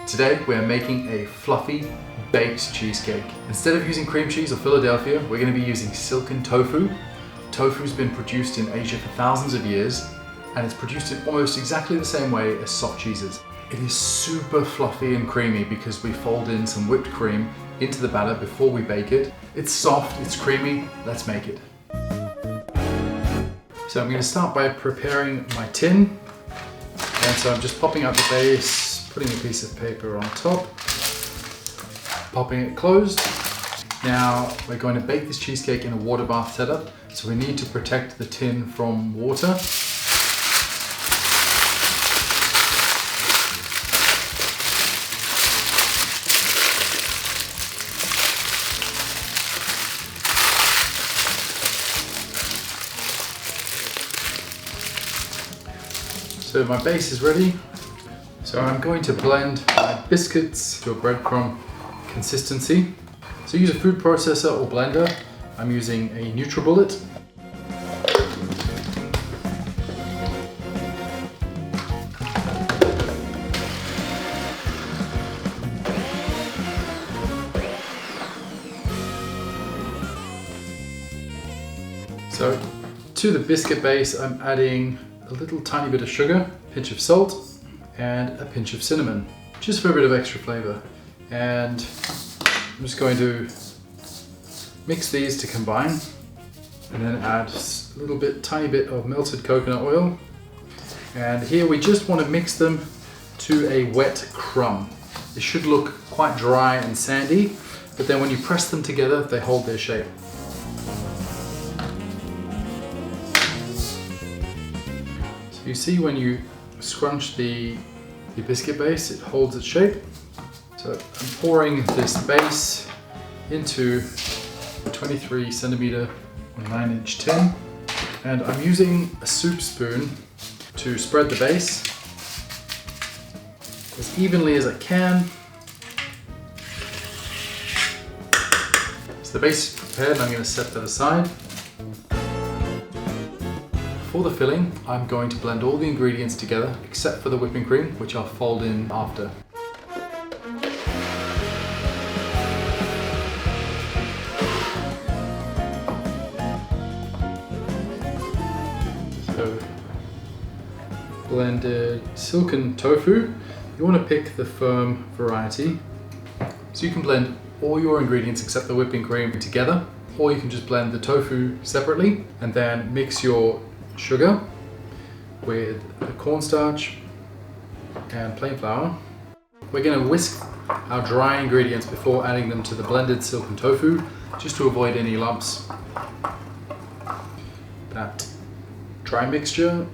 Today we are making a fluffy baked cheesecake. Instead of using cream cheese or Philadelphia, we're going to be using silken tofu. Tofu's been produced in Asia for thousands of years, and it's produced in almost exactly the same way as soft cheeses. It is super fluffy and creamy because we fold in some whipped cream into the batter before we bake it. It's soft, it's creamy, let's make it. So I'm going to start by preparing my tin. And so I'm just popping out the base, putting a piece of paper on top, popping it closed. Now we're going to bake this cheesecake in a water bath setup, so we need to protect the tin from water. So my base is ready. So I'm going to blend my biscuits to a breadcrumb consistency. So use a food processor or blender. I'm using a NutriBullet. So to the biscuit base, I'm adding a little tiny bit of sugar, a pinch of salt, and a pinch of cinnamon, just for a bit of extra flavor. And I'm just going to mix these to combine, and then add a little bit, tiny bit of melted coconut oil. And here we just want to mix them to a wet crumb. It should look quite dry and sandy, but then when you press them together, they hold their shape. You see when you scrunch the biscuit base, it holds its shape. So I'm pouring this base into a 23 centimeter or 9-inch tin, and I'm using a soup spoon to spread the base as evenly as I can. So the base is prepared, and I'm going to set that aside. For the filling, I'm going to blend all the ingredients together except for the whipping cream, which I'll fold in after. So, blended silken tofu. You want to pick the firm variety. So you can blend all your ingredients except the whipping cream together, or you can just blend the tofu separately and then mix your sugar with the cornstarch and plain flour. We're going to whisk our dry ingredients before adding them to the blended silken tofu, just to avoid any lumps. That dry mixture,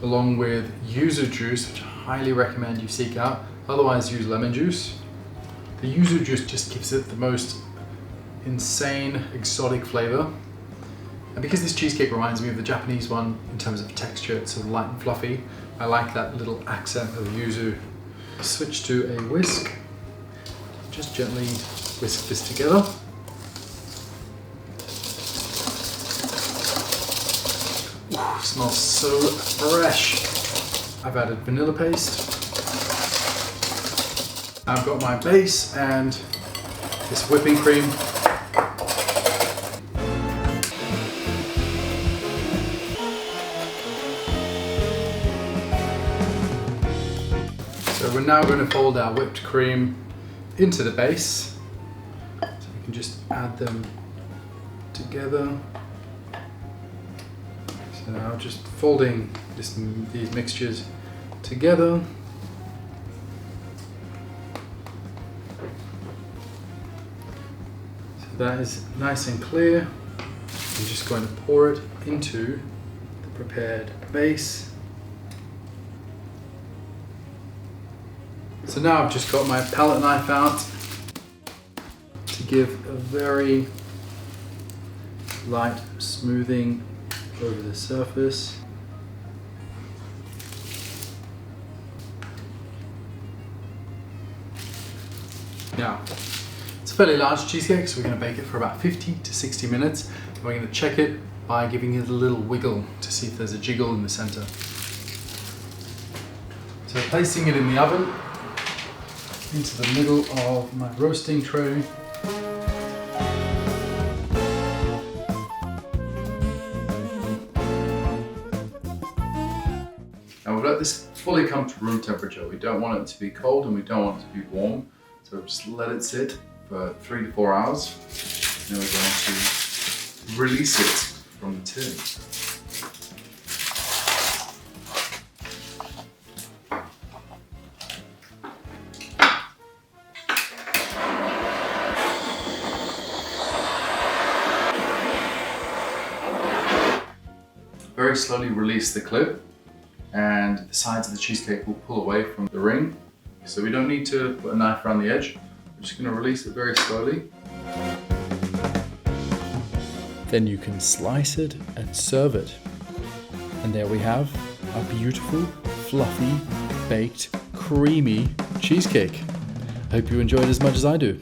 along with yuzu juice, which I highly recommend you seek out, otherwise use lemon juice. The yuzu juice just gives it the most insane exotic flavor. And because this cheesecake reminds me of the Japanese one in terms of texture, it's sort of light and fluffy, I like that little accent of yuzu. Switch to a whisk. Just gently whisk this together. Ooh, smells so fresh. I've added vanilla paste. I've got my base and this whipping cream. So we're now going to fold our whipped cream into the base. So we can just add them together. So now just folding these mixtures together. So that is nice and clear. I'm just going to pour it into the prepared base. So now I've just got my palette knife out to give a very light smoothing over the surface. Now, it's a fairly large cheesecake, so we're going to bake it for about 50 to 60 minutes. And we're going to check it by giving it a little wiggle to see if there's a jiggle in the center. So placing it in the oven, into the middle of my roasting tray. And we've let this fully come to room temperature. We don't want it to be cold and we don't want it to be warm. So just let it sit for 3 to 4 hours. Then we're going to release it from the tin. Very slowly release the clip, and the sides of the cheesecake will pull away from the ring. So we don't need to put a knife around the edge. We're just going to release it very slowly. Then you can slice it and serve it. And there we have a beautiful, fluffy, baked, creamy cheesecake. I hope you enjoyed as much as I do.